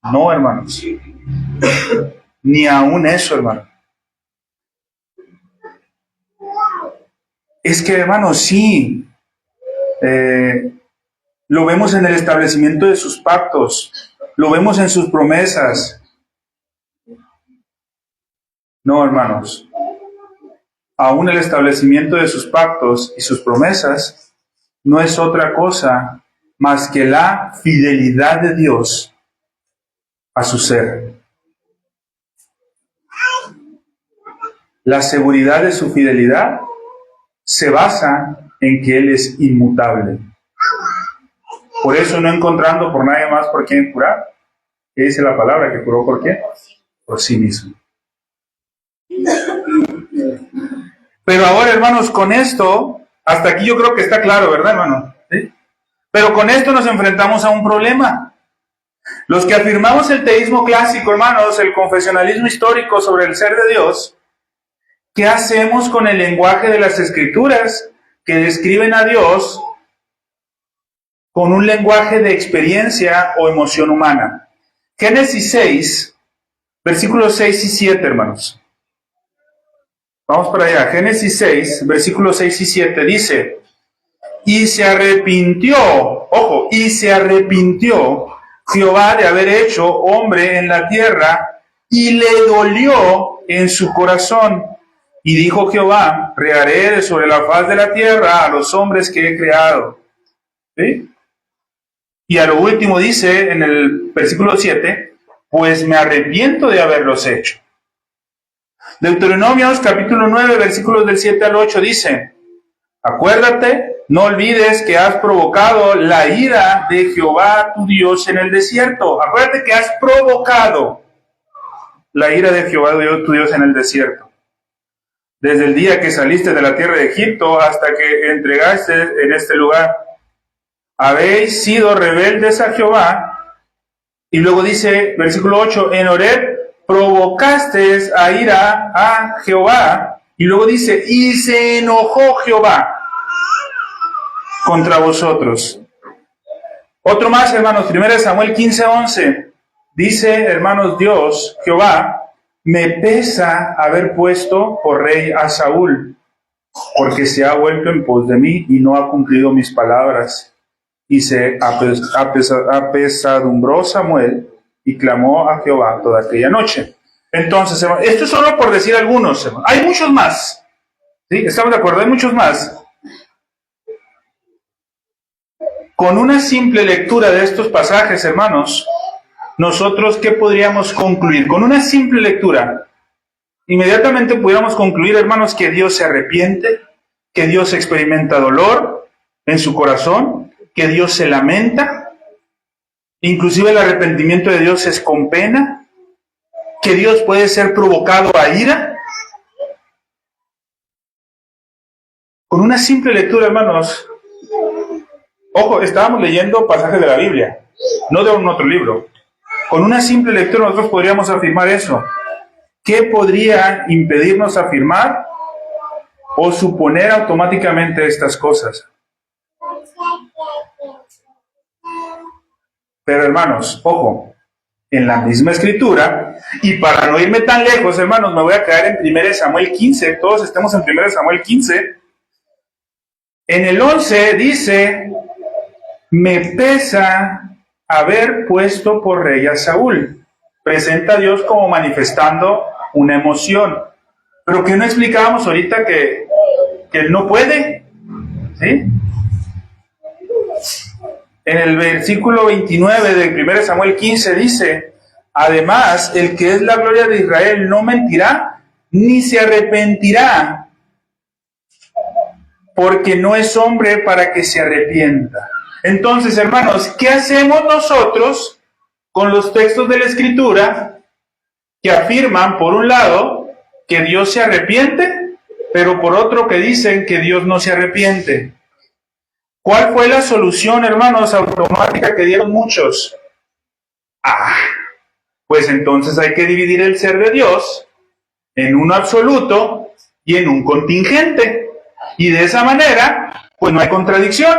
No, hermanos. Ni aún eso, hermano. Es que, hermanos, sí. Lo vemos en el establecimiento de sus pactos. Lo vemos en sus promesas. No, hermanos. Aún el establecimiento de sus pactos y sus promesas no es otra cosa más que la fidelidad de Dios a su ser. La seguridad de su fidelidad se basa en que Él es inmutable. Por eso, no encontrando por nadie más por quien curar, ¿qué dice la palabra? ¿Que curó por qué? Por sí mismo. Pero ahora, hermanos, con esto, hasta aquí yo creo que está claro, ¿verdad, hermano? ¿Sí? Pero con esto nos enfrentamos a un problema. Los que afirmamos el teísmo clásico, hermanos, el confesionalismo histórico sobre el ser de Dios, ¿qué hacemos con el lenguaje de las Escrituras que describen a Dios con un lenguaje de experiencia o emoción humana? Génesis 6, versículos 6 y 7, hermanos. Vamos para allá. Génesis 6, versículos 6 y 7 dice: y se arrepintió, ojo, y se arrepintió Jehová de haber hecho hombre en la tierra, y le dolió en su corazón. Y dijo Jehová: rearé de sobre la faz de la tierra a los hombres que he creado. ¿Sí? Y a lo último dice en el versículo 7, pues me arrepiento de haberlos hecho. Deuteronomios capítulo 9, versículos del 7 al 8 dice: acuérdate, no olvides que has provocado la ira de Jehová tu Dios en el desierto. Acuérdate que has provocado la ira de Jehová tu Dios en el desierto. Desde el día que saliste de la tierra de Egipto hasta que entregaste en este lugar. Habéis sido rebeldes a Jehová. Y luego dice, versículo 8, en Horeb provocaste a ira a Jehová. Y luego dice, y se enojó Jehová. contra vosotros. Otro más, hermanos, 1 Samuel 15:11. Dice, hermanos, Dios, Jehová, me pesa haber puesto por rey a Saúl, porque se ha vuelto en pos de mí y no ha cumplido mis palabras. Y se apesadumbró Samuel y clamó a Jehová toda aquella noche. Entonces, hermanos, esto es solo por decir algunos, hermanos. Hay muchos más. ¿Sí? ¿Estamos de acuerdo? Hay muchos más. Con una simple lectura de estos pasajes, hermanos, nosotros, ¿qué podríamos concluir? Con una simple lectura, inmediatamente pudiéramos concluir, hermanos, que Dios se arrepiente, que Dios experimenta dolor en su corazón, que Dios se lamenta, inclusive el arrepentimiento de Dios es con pena, que Dios puede ser provocado a ira. Con una simple lectura, hermanos, ojo, estábamos leyendo pasajes de la Biblia, no de un otro libro. Con una simple lectura nosotros podríamos afirmar eso. ¿Qué podría impedirnos afirmar o suponer automáticamente estas cosas? Pero hermanos, ojo, en la misma escritura, y para no irme tan lejos, hermanos, me voy a quedar en 1 Samuel 15, todos estemos en 1 Samuel 15. En el 11 dice, me pesa haber puesto por rey a Saúl. Presenta a Dios como manifestando una emoción. Pero que no explicábamos ahorita que él no puede. ¿Sí? En el versículo 29 de 1 Samuel 15 dice, además, el que es la gloria de Israel no mentirá, ni se arrepentirá, porque no es hombre para que se arrepienta. Entonces, hermanos, ¿qué hacemos nosotros con los textos de la Escritura que afirman, por un lado, que Dios se arrepiente, pero por otro que dicen que Dios no se arrepiente? ¿Cuál fue la solución, hermanos, automática que dieron muchos? Pues entonces hay que dividir el ser de Dios en uno absoluto y en un contingente. Y de esa manera, pues no hay contradicción.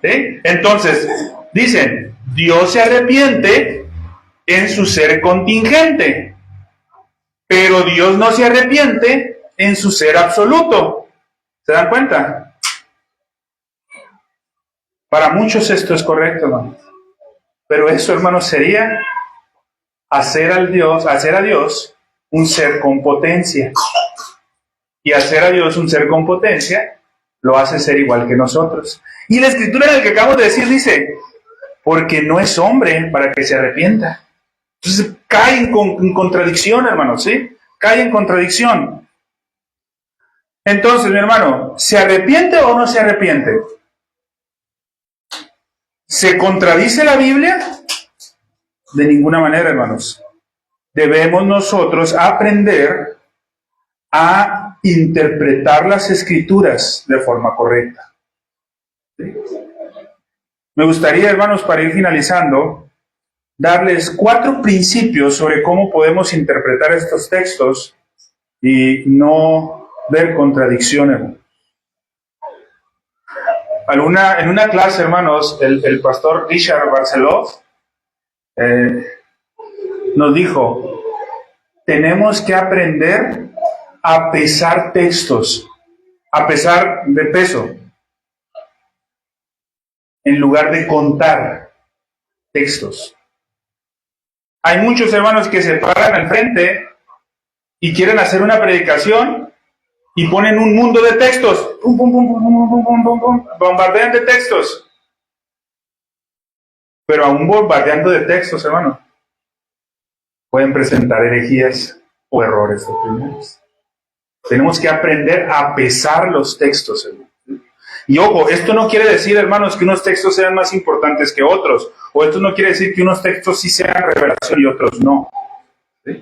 ¿Sí? Entonces, dicen, Dios se arrepiente en su ser contingente, pero Dios no se arrepiente en su ser absoluto. ¿Se dan cuenta? Para muchos esto es correcto, hermanos. Pero eso, hermanos, sería hacer a Dios un ser con potencia. Y hacer a Dios un ser con potencia lo hace ser igual que nosotros. Y la escritura en la que acabamos de decir dice, porque no es hombre para que se arrepienta. Entonces cae en contradicción, hermanos, ¿sí? Cae en contradicción. Entonces, mi hermano, ¿se arrepiente o no se arrepiente? ¿Se contradice la Biblia? De ninguna manera, hermanos. Debemos nosotros aprender a interpretar las Escrituras de forma correcta. ¿Sí? Me gustaría, hermanos, para ir finalizando, darles 4 principios sobre cómo podemos interpretar estos textos y no ver contradicciones. En una clase, hermanos, el pastor Richard Barceló nos dijo, tenemos que aprender a pesar textos, a pesar de peso, en lugar de contar textos. Hay muchos hermanos que se paran al frente y quieren hacer una predicación y ponen un mundo de textos, bombardean de textos. Pero aún bombardeando de textos, hermano, pueden presentar herejías o errores doctrinales. Tenemos que aprender a pesar los textos, hermano. Y ojo, esto no quiere decir, hermanos, que unos textos sean más importantes que otros, o esto no quiere decir que unos textos sí sean revelación y otros no. ¿Sí?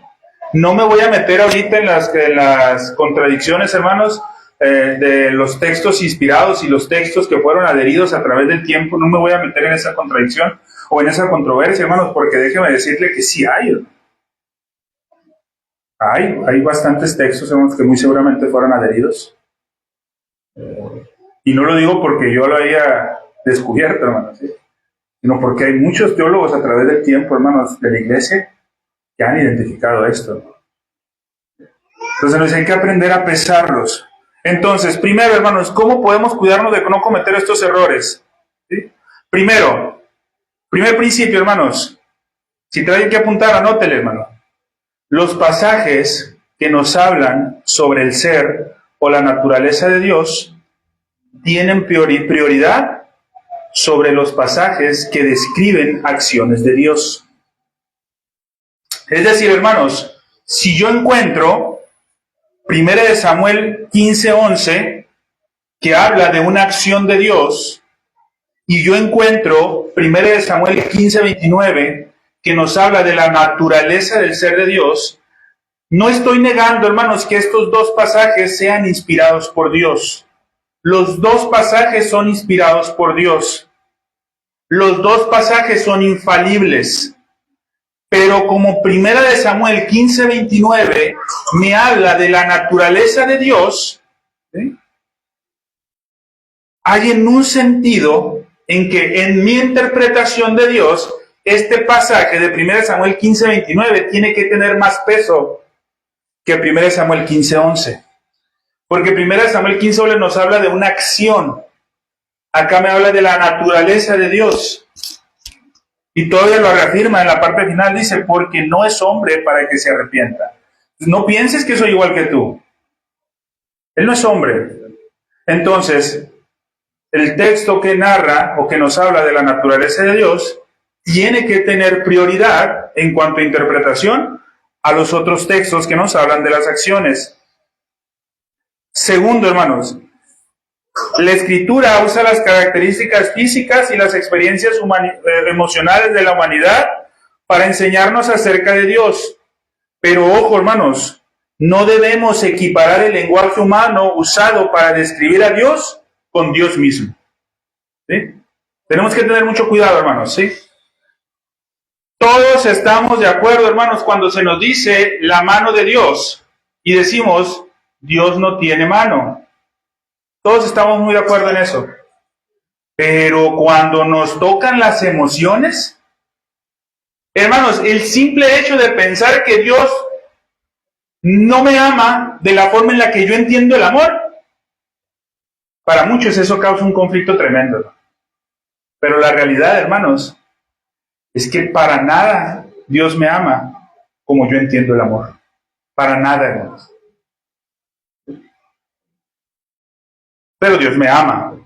No me voy a meter ahorita en las contradicciones, hermanos, de los textos inspirados y los textos que fueron adheridos a través del tiempo. No me voy a meter en esa contradicción o en esa controversia, hermanos, porque déjeme decirle que sí hay. Hay bastantes textos, hermanos, que muy seguramente fueron adheridos. Y no lo digo porque yo lo haya descubierto, hermanos, ¿sí? Sino porque hay muchos teólogos a través del tiempo, hermanos, de la iglesia, que han identificado esto. Entonces hay que aprender a pesarlos. Entonces, primero, hermanos, ¿cómo podemos cuidarnos de no cometer estos errores? ¿Sí? Primero, primer principio, hermanos, si traen que apuntar, anótele, hermano. Los pasajes que nos hablan sobre el ser o la naturaleza de Dios tienen prioridad sobre los pasajes que describen acciones de Dios. Es decir, hermanos, si yo encuentro 1 Samuel 15:11, que habla de una acción de Dios, y yo encuentro 1 Samuel 15:29, que nos habla de la naturaleza del ser de Dios, no estoy negando, hermanos, que estos dos pasajes sean inspirados por Dios. Los dos pasajes son inspirados por Dios. Los dos pasajes son infalibles. Pero como 1 Samuel 15:29 me habla de la naturaleza de Dios, ¿sí? Hay en un sentido en que en mi interpretación de Dios, este pasaje de 1 Samuel 15:29 tiene que tener más peso que 1 Samuel 15:11. Porque 1 Samuel 15:11 nos habla de una acción. Acá me habla de la naturaleza de Dios. Y todavía lo reafirma en la parte final, dice, porque no es hombre para que se arrepienta. No pienses que soy igual que tú. Él no es hombre. Entonces, el texto que narra o que nos habla de la naturaleza de Dios tiene que tener prioridad en cuanto a interpretación a los otros textos que nos hablan de las acciones. Segundo, hermanos, la Escritura usa las características físicas y las experiencias emocionales de la humanidad para enseñarnos acerca de Dios. Pero ojo, hermanos, no debemos equiparar el lenguaje humano usado para describir a Dios con Dios mismo. ¿Sí? Tenemos que tener mucho cuidado, hermanos, ¿sí? Todos estamos de acuerdo, hermanos, cuando se nos dice la mano de Dios y decimos, Dios no tiene mano. Todos estamos muy de acuerdo en eso. Pero cuando nos tocan las emociones, hermanos, el simple hecho de pensar que Dios no me ama de la forma en la que yo entiendo el amor, para muchos eso causa un conflicto tremendo. Pero la realidad, hermanos, es que para nada Dios me ama como yo entiendo el amor. Para nada, hermanos. Pero Dios me ama,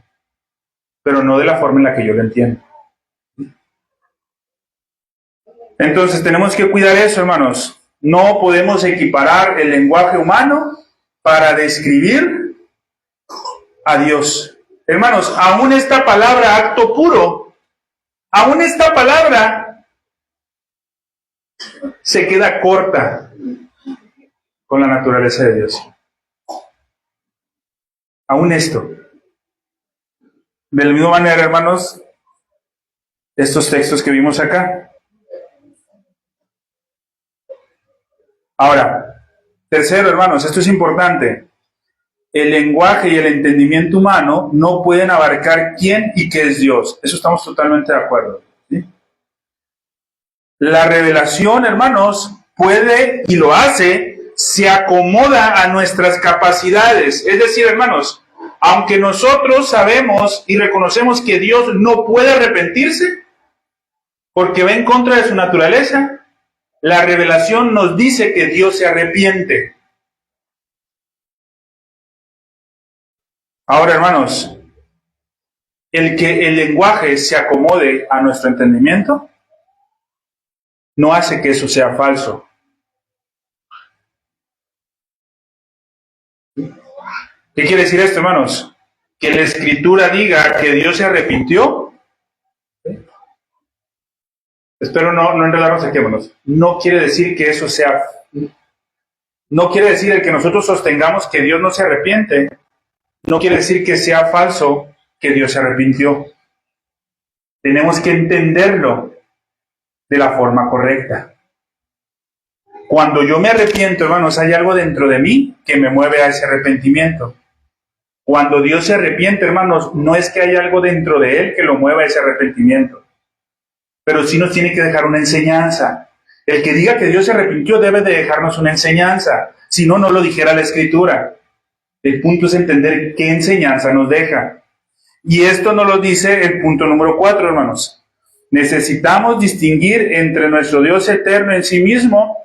pero no de la forma en la que yo lo entiendo. Entonces tenemos que cuidar eso, hermanos. No podemos equiparar el lenguaje humano para describir a Dios. Hermanos, aún esta palabra acto puro, aún esta palabra se queda corta con la naturaleza de Dios. Aún esto. De la misma manera, hermanos, estos textos que vimos acá. Ahora, tercero, hermanos, esto es importante. El lenguaje y el entendimiento humano no pueden abarcar quién y qué es Dios. Eso estamos totalmente de acuerdo, ¿sí? La revelación, hermanos, puede y lo hace, se acomoda a nuestras capacidades. Es decir, hermanos, aunque nosotros sabemos y reconocemos que Dios no puede arrepentirse porque va en contra de su naturaleza, la revelación nos dice que Dios se arrepiente. Ahora, hermanos, el que el lenguaje se acomode a nuestro entendimiento no hace que eso sea falso. ¿Qué quiere decir esto, hermanos? Que la Escritura diga que Dios se arrepintió. Espero no enredarnos aquí, hermanos. No quiere decir que eso sea... No quiere decir el que nosotros sostengamos que Dios no se arrepiente. No quiere decir que sea falso que Dios se arrepintió. Tenemos que entenderlo de la forma correcta. Cuando yo me arrepiento, hermanos, hay algo dentro de mí que me mueve a ese arrepentimiento. Cuando Dios se arrepiente, hermanos, no es que haya algo dentro de Él que lo mueva a ese arrepentimiento, pero sí nos tiene que dejar una enseñanza. El que diga que Dios se arrepintió debe de dejarnos una enseñanza, si no, no lo dijera la Escritura. El punto es entender qué enseñanza nos deja. Y esto nos lo dice el punto número 4, hermanos. Necesitamos distinguir entre nuestro Dios eterno en sí mismo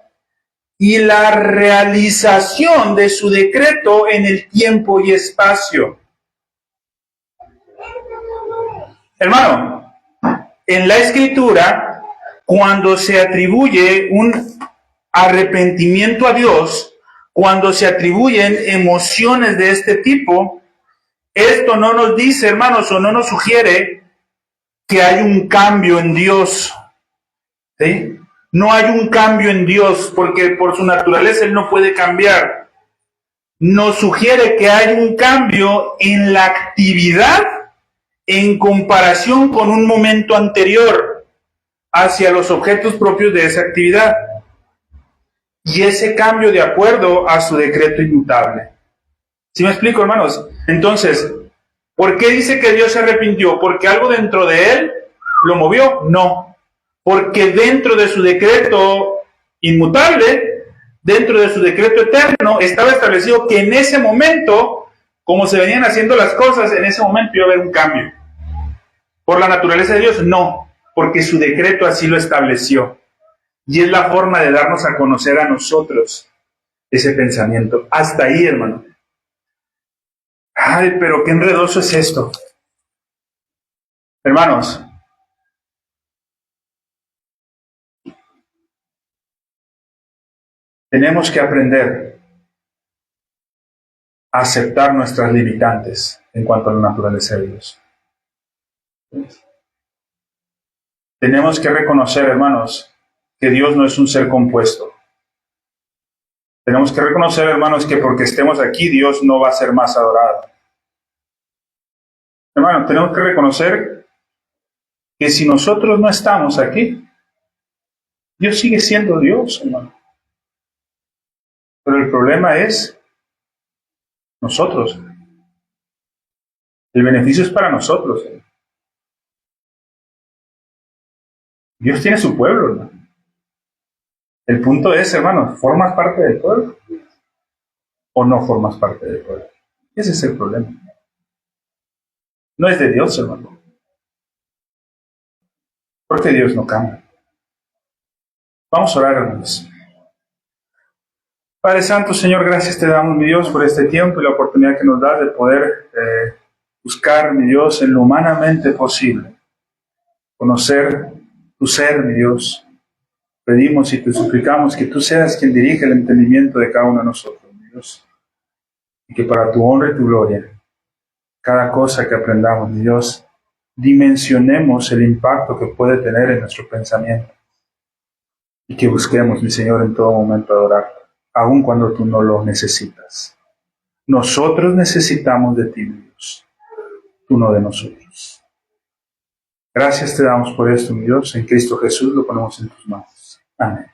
y la realización de su decreto en el tiempo y espacio. Hermano, en la Escritura, cuando se atribuye un arrepentimiento a Dios, cuando se atribuyen emociones de este tipo, esto no nos dice, hermanos, o no nos sugiere que hay un cambio en Dios. ¿Sí? No hay un cambio en Dios, porque por su naturaleza Él no puede cambiar. Nos sugiere que hay un cambio en la actividad en comparación con un momento anterior hacia los objetos propios de esa actividad. Y ese cambio de acuerdo a su decreto inmutable. ¿Sí me explico, hermanos? Entonces, ¿por qué dice que Dios se arrepintió? ¿Porque algo dentro de Él lo movió? No. Porque dentro de su decreto inmutable, dentro de su decreto eterno, estaba establecido que en ese momento, como se venían haciendo las cosas, en ese momento iba a haber un cambio. ¿Por la naturaleza de Dios? No, porque su decreto así lo estableció. Y es la forma de darnos a conocer a nosotros ese pensamiento. Hasta ahí, hermano. Ay, pero qué enredoso es esto. Hermanos, tenemos que aprender a aceptar nuestras limitantes en cuanto a la naturaleza de Dios. Tenemos que reconocer, hermanos, que Dios no es un ser compuesto. Tenemos que reconocer, hermanos, que porque estemos aquí, Dios no va a ser más adorado. Hermanos, tenemos que reconocer que si nosotros no estamos aquí, Dios sigue siendo Dios, hermano. Pero el problema es nosotros. El beneficio es para nosotros. Dios tiene su pueblo, hermano. El punto es, hermano, ¿formas parte del pueblo o no formas parte del pueblo? Ese es el problema. No es de Dios, hermano. Porque Dios no cambia. Vamos a orar, hermanos. Padre Santo, Señor, gracias te damos, mi Dios, por este tiempo y la oportunidad que nos das de poder buscar, mi Dios, en lo humanamente posible. Conocer tu ser, mi Dios. Pedimos y te suplicamos que tú seas quien dirige el entendimiento de cada uno de nosotros, mi Dios. Y que para tu honra y tu gloria, cada cosa que aprendamos, mi Dios, dimensionemos el impacto que puede tener en nuestro pensamiento. Y que busquemos, mi Señor, en todo momento adorarte, aun cuando tú no lo necesitas. Nosotros necesitamos de ti, mi Dios, tú no de nosotros. Gracias te damos por esto, mi Dios. En Cristo Jesús lo ponemos en tus manos. Amén.